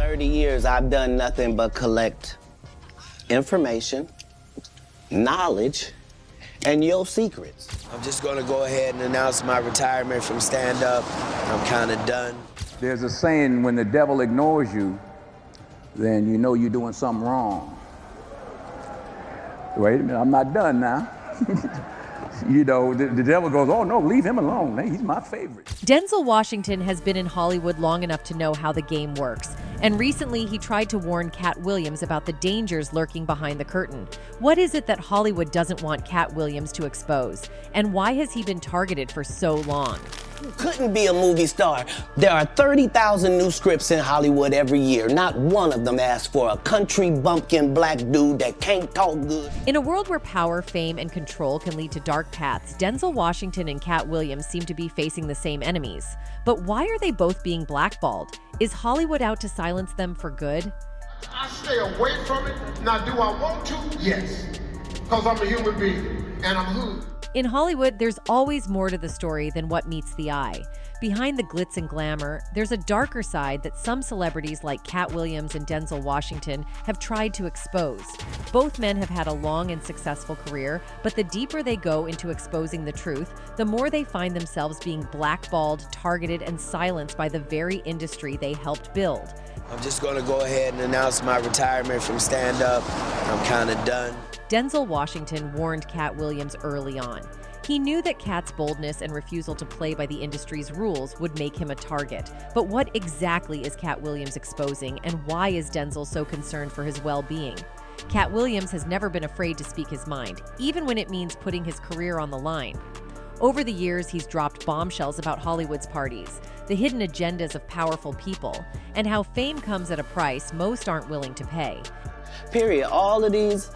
30 years, I've done nothing but collect information, knowledge, and your secrets. I'm just gonna go ahead and announce my retirement from stand-up. I'm kind of done. There's a saying, when the devil ignores you, then you know you're doing something wrong. Wait a minute, I'm not done now. You know, the devil goes, oh no, leave him alone. He's my favorite. Denzel Washington has been in Hollywood long enough to know how the game works. And recently, he tried to warn Katt Williams about the dangers lurking behind the curtain. What is it that Hollywood doesn't want Katt Williams to expose? And why has he been targeted for so long? You couldn't be a movie star. There are 30,000 new scripts in Hollywood every year. Not one of them asks for a country bumpkin black dude that can't talk good. In a world where power, fame, and control can lead to dark paths, Denzel Washington and Katt Williams seem to be facing the same enemies. But why are they both being blackballed? Is Hollywood out to silence them for good? I stay away from it. Now, do I want to? Yes. Because I'm a human being and I'm hood. In Hollywood, there's always more to the story than what meets the eye. Behind the glitz and glamour, there's a darker side that some celebrities like Katt Williams and Denzel Washington have tried to expose. Both men have had a long and successful career, but the deeper they go into exposing the truth, the more they find themselves being blackballed, targeted, and silenced by the very industry they helped build. I'm just gonna go ahead and announce my retirement from stand-up. I'm kind of done. Denzel Washington warned Katt Williams early on. He knew that Katt's boldness and refusal to play by the industry's rules would make him a target. But what exactly is Katt Williams exposing, and why is Denzel so concerned for his well-being? Katt Williams has never been afraid to speak his mind, even when it means putting his career on the line. Over the years, he's dropped bombshells about Hollywood's parties, the hidden agendas of powerful people, and how fame comes at a price most aren't willing to pay. Period. All of these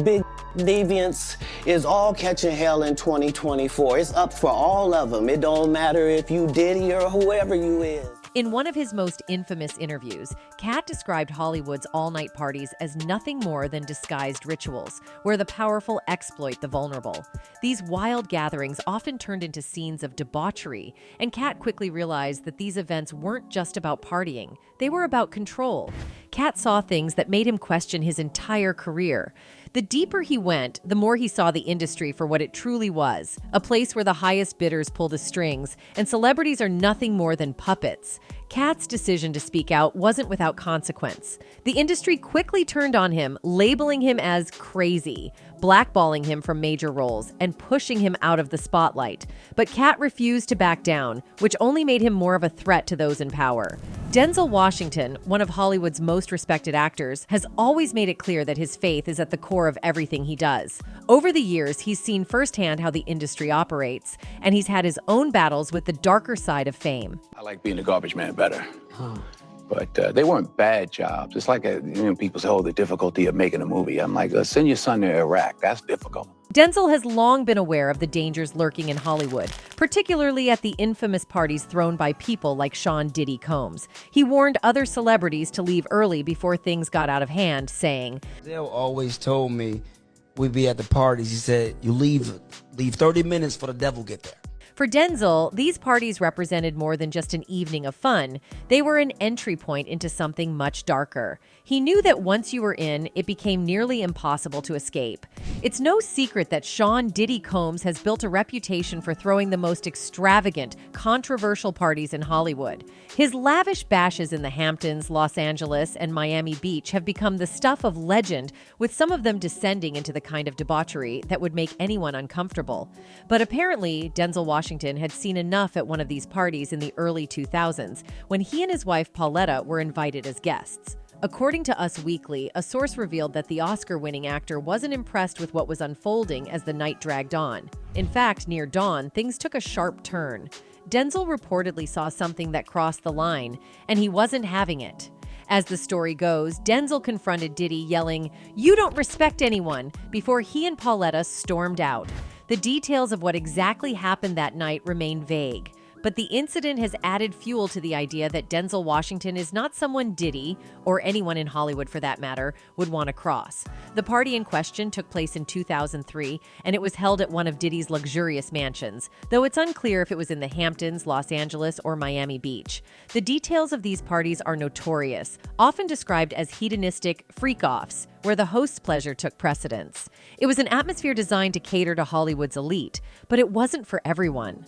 big deviants is all catching hell in 2024. It's up for all of them. It don't matter if you Diddy or whoever you is. In one of his most infamous interviews, Katt described Hollywood's all-night parties as nothing more than disguised rituals, where the powerful exploit the vulnerable. These wild gatherings often turned into scenes of debauchery, and Katt quickly realized that these events weren't just about partying, they were about control. Katt saw things that made him question his entire career. The deeper he went, the more he saw the industry for what it truly was, a place where the highest bidders pull the strings, and celebrities are nothing more than puppets. Katt's decision to speak out wasn't without consequence. The industry quickly turned on him, labeling him as crazy, blackballing him from major roles, and pushing him out of the spotlight. But Katt refused to back down, which only made him more of a threat to those in power. Denzel Washington, one of Hollywood's most respected actors, has always made it clear that his faith is at the core of everything he does. Over the years, he's seen firsthand how the industry operates, and he's had his own battles with the darker side of fame. I like being the garbage man better. But they weren't bad jobs. It's like, people say, oh, the difficulty of making a movie. I'm like, send your son to Iraq. That's difficult. Denzel has long been aware of the dangers lurking in Hollywood, particularly at the infamous parties thrown by people like Sean "Diddy" Combs. He warned other celebrities to leave early before things got out of hand, saying, Denzel always told me we'd be at the parties. He said, you leave 30 minutes for the devil get there. For Denzel, these parties represented more than just an evening of fun. They were an entry point into something much darker. He knew that once you were in, it became nearly impossible to escape. It's no secret that Sean "Diddy" Combs has built a reputation for throwing the most extravagant, controversial parties in Hollywood. His lavish bashes in the Hamptons, Los Angeles, and Miami Beach have become the stuff of legend, with some of them descending into the kind of debauchery that would make anyone uncomfortable. But apparently, Denzel Washington had seen enough at one of these parties in the early 2000s when he and his wife Pauletta were invited as guests. According to Us Weekly, a source revealed that the Oscar-winning actor wasn't impressed with what was unfolding as the night dragged on. In fact, near dawn, things took a sharp turn. Denzel reportedly saw something that crossed the line, and he wasn't having it. As the story goes, Denzel confronted Diddy, yelling, "You don't respect anyone," before he and Pauletta stormed out. The details of what exactly happened that night remain vague, But the incident has added fuel to the idea that Denzel Washington is not someone Diddy, or anyone in Hollywood for that matter, would want to cross. The party in question took place in 2003, and it was held at one of Diddy's luxurious mansions, though it's unclear if it was in the Hamptons, Los Angeles, or Miami Beach. The details of these parties are notorious, often described as hedonistic freak-offs, where the host's pleasure took precedence. It was an atmosphere designed to cater to Hollywood's elite, but it wasn't for everyone.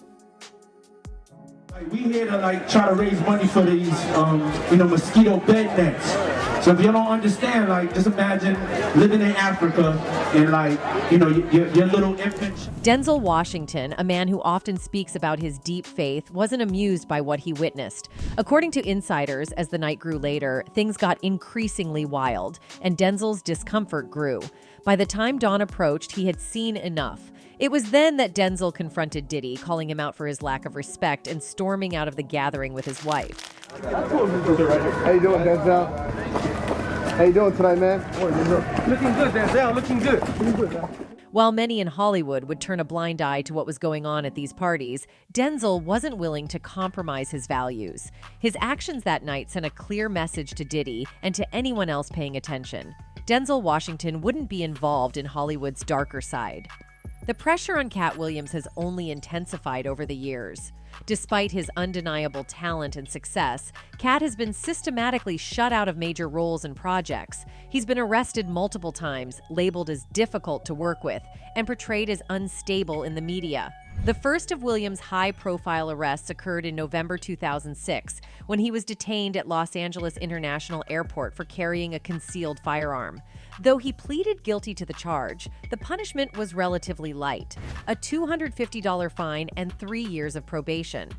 We here to try to raise money for these, mosquito bed nets. So if you don't understand, just imagine living in Africa and your little infant. Denzell Washington, a man who often speaks about his deep faith, wasn't amused by what he witnessed. According to insiders, as the night grew later, things got increasingly wild, and Denzel's discomfort grew. By the time dawn approached, he had seen enough. It was then that Denzel confronted Diddy, calling him out for his lack of respect and storming out of the gathering with his wife. How you doing, Denzel? How you doing tonight, man? Looking good, Denzel. Looking good. While many in Hollywood would turn a blind eye to what was going on at these parties, Denzel wasn't willing to compromise his values. His actions that night sent a clear message to Diddy and to anyone else paying attention. Denzel Washington wouldn't be involved in Hollywood's darker side. The pressure on Katt Williams has only intensified over the years. Despite his undeniable talent and success, Katt has been systematically shut out of major roles and projects. He's been arrested multiple times, labeled as difficult to work with, and portrayed as unstable in the media. The first of Williams' high-profile arrests occurred in November 2006, when he was detained at Los Angeles International Airport for carrying a concealed firearm. Though he pleaded guilty to the charge, the punishment was relatively light, a $250 fine and 3 years of probation.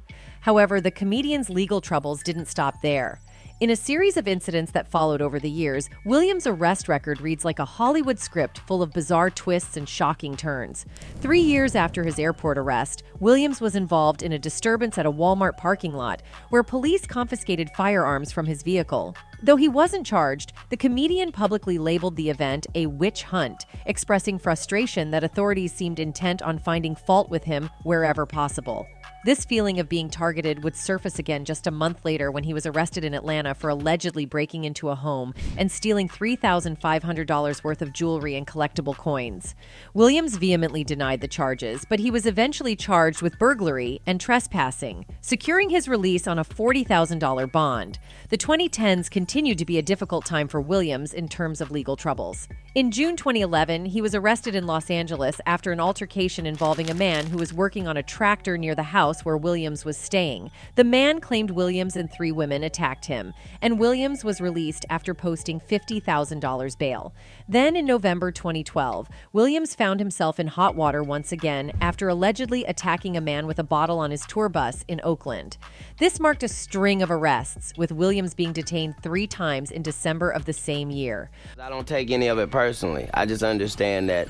However, the comedian's legal troubles didn't stop there. In a series of incidents that followed over the years, Williams' arrest record reads like a Hollywood script full of bizarre twists and shocking turns. 3 years after his airport arrest, Williams was involved in a disturbance at a Walmart parking lot, where police confiscated firearms from his vehicle. Though he wasn't charged, the comedian publicly labeled the event a witch hunt, expressing frustration that authorities seemed intent on finding fault with him wherever possible. This feeling of being targeted would surface again just a month later when he was arrested in Atlanta for allegedly breaking into a home and stealing $3,500 worth of jewelry and collectible coins. Williams vehemently denied the charges, but he was eventually charged with burglary and trespassing, securing his release on a $40,000 bond. The 2010s continued to be a difficult time for Williams in terms of legal troubles. In June 2011, he was arrested in Los Angeles after an altercation involving a man who was working on a tractor near the house where Williams was staying. The man claimed Williams and 3 women attacked him, and Williams was released after posting $50,000 bail. Then in November 2012, Williams found himself in hot water once again after allegedly attacking a man with a bottle on his tour bus in Oakland. This marked a string of arrests, with Williams being detained 3 times in December of the same year. I don't take any of it personally. I just understand that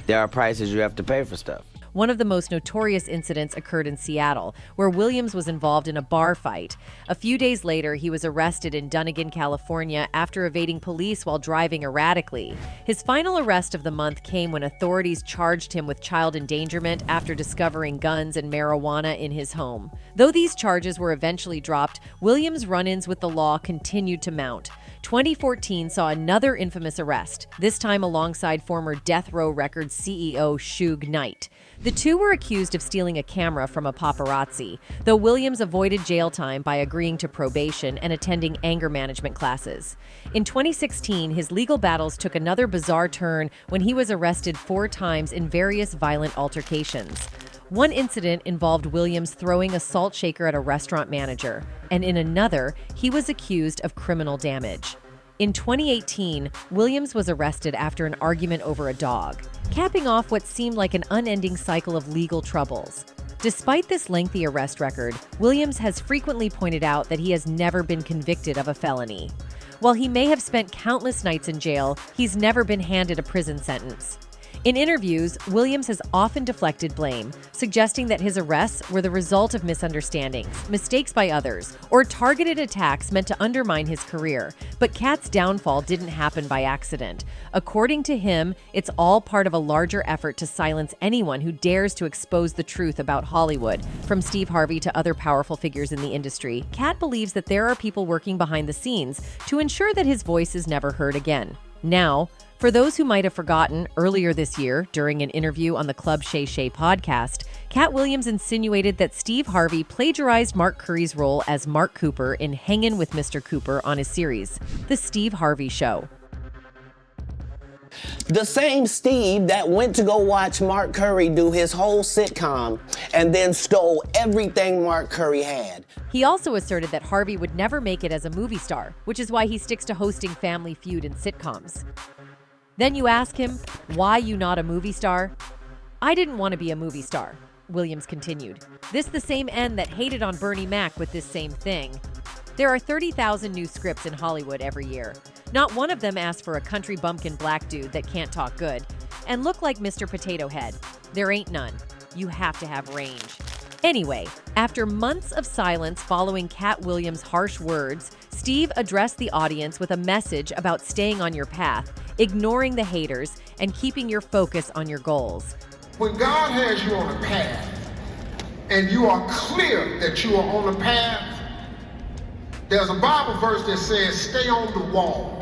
there are prices you have to pay for stuff. One of the most notorious incidents occurred in Seattle, where Williams was involved in a bar fight. A few days later, he was arrested in Dunnigan, California, after evading police while driving erratically. His final arrest of the month came when authorities charged him with child endangerment after discovering guns and marijuana in his home. Though these charges were eventually dropped, Williams' run-ins with the law continued to mount. 2014 saw another infamous arrest, this time alongside former Death Row Records CEO Suge Knight. The two were accused of stealing a camera from a paparazzi, though Williams avoided jail time by agreeing to probation and attending anger management classes. In 2016, his legal battles took another bizarre turn when he was arrested 4 times in various violent altercations. One incident involved Williams throwing a salt shaker at a restaurant manager, and in another, he was accused of criminal damage. In 2018, Williams was arrested after an argument over a dog, capping off what seemed like an unending cycle of legal troubles. Despite this lengthy arrest record, Williams has frequently pointed out that he has never been convicted of a felony. While he may have spent countless nights in jail, he's never been handed a prison sentence. In interviews, Williams has often deflected blame, suggesting that his arrests were the result of misunderstandings, mistakes by others, or targeted attacks meant to undermine his career. But Katt's downfall didn't happen by accident. According to him, it's all part of a larger effort to silence anyone who dares to expose the truth about Hollywood. From Steve Harvey to other powerful figures in the industry, Katt believes that there are people working behind the scenes to ensure that his voice is never heard again. Now, for those who might have forgotten, earlier this year, during an interview on the Club Shay Shay podcast, Katt Williams insinuated that Steve Harvey plagiarized Mark Curry's role as Mark Cooper in Hangin' with Mr. Cooper on his series, The Steve Harvey Show. The same Steve that went to go watch Mark Curry do his whole sitcom and then stole everything Mark Curry had. He also asserted that Harvey would never make it as a movie star, which is why he sticks to hosting Family Feud and sitcoms. Then you ask him, why you not a movie star? I didn't want to be a movie star, Williams continued. This the same end that hated on Bernie Mac with this same thing. There are 30,000 new scripts in Hollywood every year. Not one of them asks for a country bumpkin black dude that can't talk good and look like Mr. Potato Head. There ain't none. You have to have range. Anyway, after months of silence following Katt Williams' harsh words, Steve addressed the audience with a message about staying on your path, ignoring the haters, and keeping your focus on your goals. When God has you on a path and you are clear that you are on a path, there's a Bible verse that says, stay on the wall.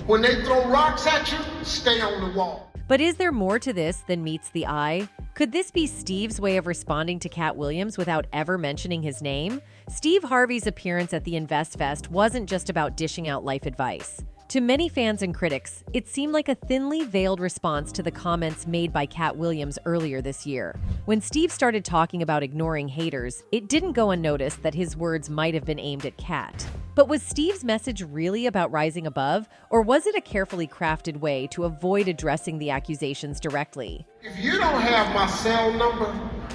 When they throw rocks at you, stay on the wall. But is there more to this than meets the eye? Could this be Steve's way of responding to Katt Williams without ever mentioning his name? Steve Harvey's appearance at the Invest Fest wasn't just about dishing out life advice. To many fans and critics, it seemed like a thinly veiled response to the comments made by Katt Williams earlier this year. When Steve started talking about ignoring haters, it didn't go unnoticed that his words might have been aimed at Katt. But was Steve's message really about rising above, or was it a carefully crafted way to avoid addressing the accusations directly? If you don't have my cell number,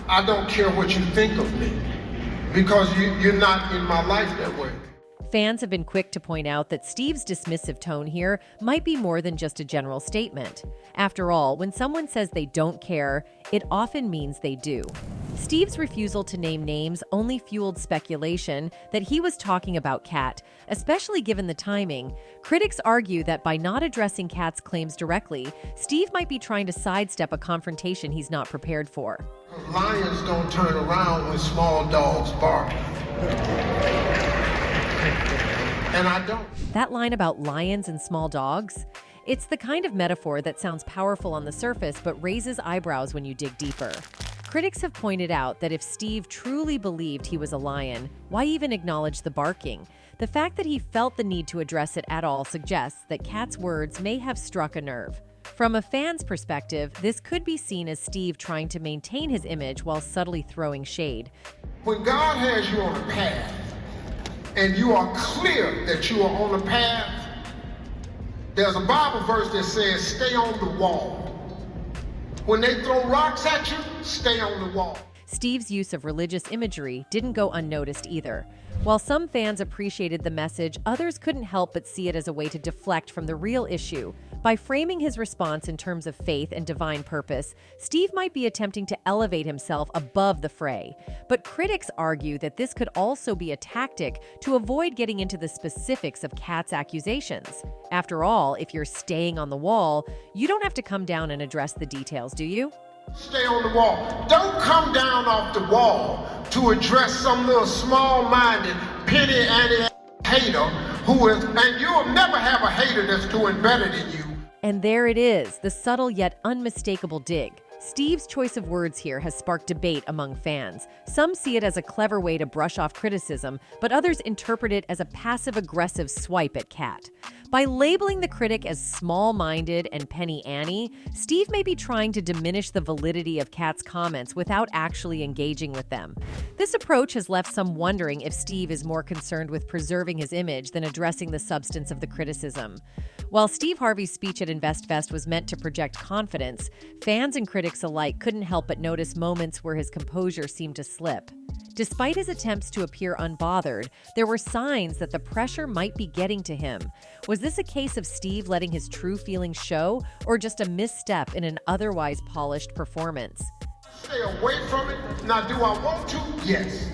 I don't care what you think of me, because you're not in my life that way. Fans have been quick to point out that Steve's dismissive tone here might be more than just a general statement. After all, when someone says they don't care, it often means they do. Steve's refusal to name names only fueled speculation that he was talking about Katt, especially given the timing. Critics argue that by not addressing Katt's claims directly, Steve might be trying to sidestep a confrontation he's not prepared for. Lions don't turn around when small dogs bark. And I don't. That line about lions and small dogs? It's the kind of metaphor that sounds powerful on the surface but raises eyebrows when you dig deeper. Critics have pointed out that if Steve truly believed he was a lion, why even acknowledge the barking? The fact that he felt the need to address it at all suggests that Katt's words may have struck a nerve. From a fan's perspective, this could be seen as Steve trying to maintain his image while subtly throwing shade. When God has you on a path, and you are clear that you are on a path, there's a Bible verse that says, stay on the wall. When they throw rocks at you, stay on the wall. Steve's use of religious imagery didn't go unnoticed either. While some fans appreciated the message, others couldn't help but see it as a way to deflect from the real issue. By framing his response in terms of faith and divine purpose, Steve might be attempting to elevate himself above the fray. But critics argue that this could also be a tactic to avoid getting into the specifics of Katt's accusations. After all, if you're staying on the wall, you don't have to come down and address the details, do you? Stay on the wall. Don't come down off the wall to address some little small-minded, penny-ante hater who is, and you'll never have a hater that's doing better than you. And there it is, the subtle yet unmistakable dig. Steve's choice of words here has sparked debate among fans. Some see it as a clever way to brush off criticism, but others interpret it as a passive-aggressive swipe at Katt. By labeling the critic as small-minded and penny Annie, Steve may be trying to diminish the validity of Katt's comments without actually engaging with them. This approach has left some wondering if Steve is more concerned with preserving his image than addressing the substance of the criticism. While Steve Harvey's speech at InvestFest was meant to project confidence, fans and critics alike couldn't help but notice moments where his composure seemed to slip. Despite his attempts to appear unbothered, there were signs that the pressure might be getting to him. Was this a case of Steve letting his true feelings show, or just a misstep in an otherwise polished performance? Stay away from it. Now, do I want to? Yes.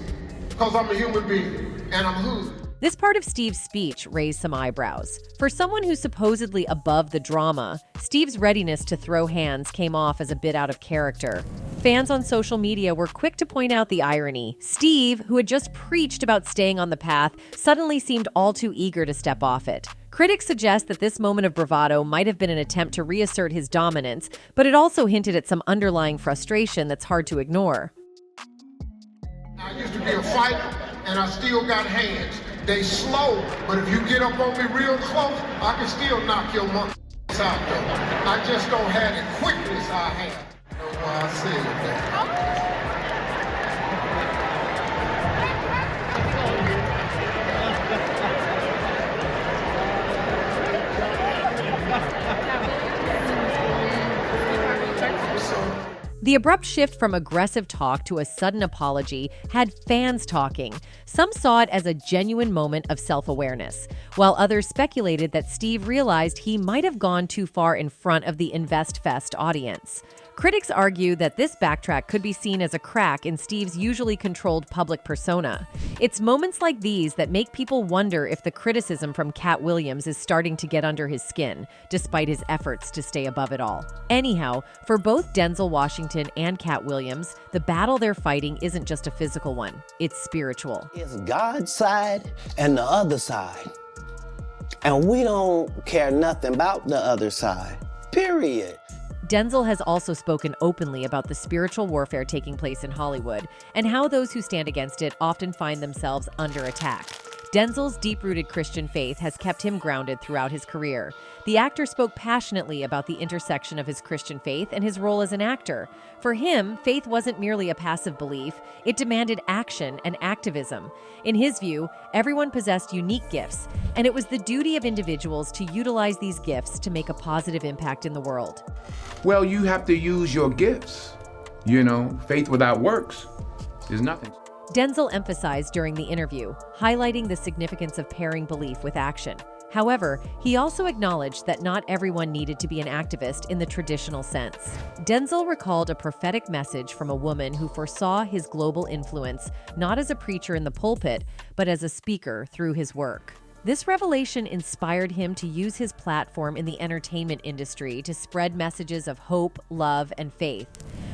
Because I'm a human being, and I'm hood. This part of Steve's speech raised some eyebrows. For someone who's supposedly above the drama, Steve's readiness to throw hands came off as a bit out of character. Fans on social media were quick to point out the irony. Steve, who had just preached about staying on the path, suddenly seemed all too eager to step off it. Critics suggest that this moment of bravado might have been an attempt to reassert his dominance, but it also hinted at some underlying frustration that's hard to ignore. I used to be a fighter, and I still got hands. They slow, but if you get up on me real close, I can still knock your monkey out though. I just don't have the quickness I have. You know why I said that. The abrupt shift from aggressive talk to a sudden apology had fans talking. Some saw it as a genuine moment of self-awareness, while others speculated that Steve realized he might have gone too far in front of the InvestFest audience. Critics argue that this backtrack could be seen as a crack in Steve's usually controlled public persona. It's moments like these that make people wonder if the criticism from Katt Williams is starting to get under his skin, despite his efforts to stay above it all. Anyhow, for both Denzel Washington and Katt Williams, the battle they're fighting isn't just a physical one, it's spiritual. It's God's side and the other side. And we don't care nothing about the other side, period. Denzel has also spoken openly about the spiritual warfare taking place in Hollywood and how those who stand against it often find themselves under attack. Denzel's deep-rooted Christian faith has kept him grounded throughout his career. The actor spoke passionately about the intersection of his Christian faith and his role as an actor. For him, faith wasn't merely a passive belief, it demanded action and activism. In his view, everyone possessed unique gifts, and it was the duty of individuals to utilize these gifts to make a positive impact in the world. Well, you have to use your gifts. You know, faith without works is nothing. Denzel emphasized during the interview, highlighting the significance of pairing belief with action. However, he also acknowledged that not everyone needed to be an activist in the traditional sense. Denzel recalled a prophetic message from a woman who foresaw his global influence, not as a preacher in the pulpit, but as a speaker through his work. This revelation inspired him to use his platform in the entertainment industry to spread messages of hope, love, and faith.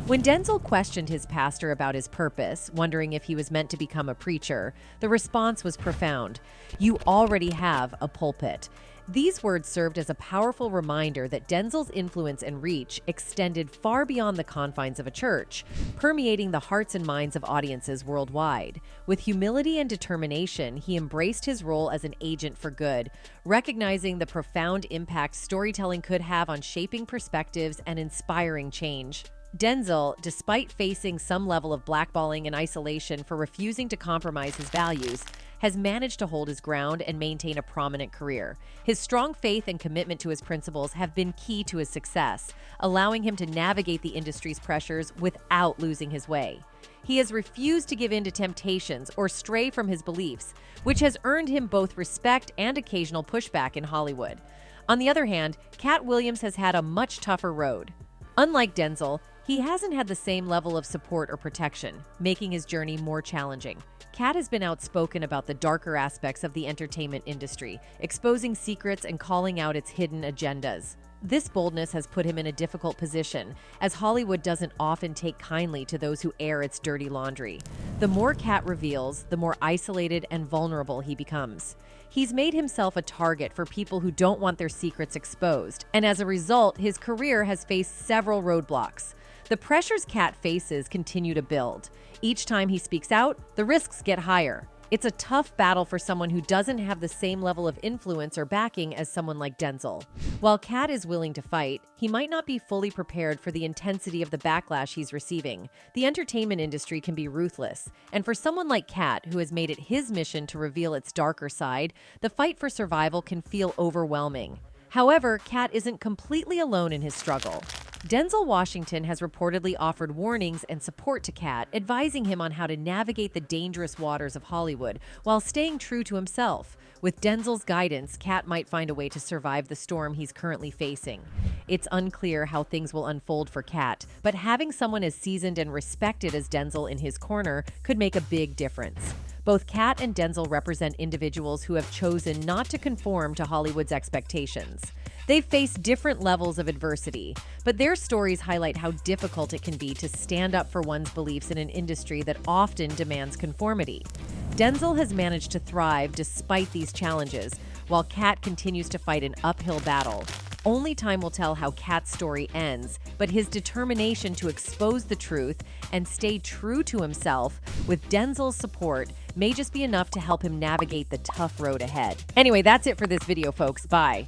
When Denzel questioned his pastor about his purpose, wondering if he was meant to become a preacher, the response was profound. "You already have a pulpit." These words served as a powerful reminder that Denzel's influence and reach extended far beyond the confines of a church, permeating the hearts and minds of audiences worldwide. With humility and determination, he embraced his role as an agent for good, recognizing the profound impact storytelling could have on shaping perspectives and inspiring change. Denzel, despite facing some level of blackballing and isolation for refusing to compromise his values, has managed to hold his ground and maintain a prominent career. His strong faith and commitment to his principles have been key to his success, allowing him to navigate the industry's pressures without losing his way. He has refused to give in to temptations or stray from his beliefs, which has earned him both respect and occasional pushback in Hollywood. On the other hand, Katt Williams has had a much tougher road. Unlike Denzel, he hasn't had the same level of support or protection, making his journey more challenging. Katt has been outspoken about the darker aspects of the entertainment industry, exposing secrets and calling out its hidden agendas. This boldness has put him in a difficult position, as Hollywood doesn't often take kindly to those who air its dirty laundry. The more Katt reveals, the more isolated and vulnerable he becomes. He's made himself a target for people who don't want their secrets exposed, and as a result, his career has faced several roadblocks. The pressures Katt faces continue to build. Each time he speaks out, the risks get higher. It's a tough battle for someone who doesn't have the same level of influence or backing as someone like Denzel. While Katt is willing to fight, he might not be fully prepared for the intensity of the backlash he's receiving. The entertainment industry can be ruthless, and for someone like Katt, who has made it his mission to reveal its darker side, the fight for survival can feel overwhelming. However, Katt isn't completely alone in his struggle. Denzel Washington has reportedly offered warnings and support to Katt, advising him on how to navigate the dangerous waters of Hollywood while staying true to himself. With Denzel's guidance, Katt might find a way to survive the storm he's currently facing. It's unclear how things will unfold for Katt, but having someone as seasoned and respected as Denzel in his corner could make a big difference. Both Katt and Denzel represent individuals who have chosen not to conform to Hollywood's expectations. They've faced different levels of adversity, but their stories highlight how difficult it can be to stand up for one's beliefs in an industry that often demands conformity. Denzel has managed to thrive despite these challenges, while Katt continues to fight an uphill battle. Only time will tell how Katt's story ends, but his determination to expose the truth and stay true to himself with Denzel's support may just be enough to help him navigate the tough road ahead. Anyway, that's it for this video, folks. Bye.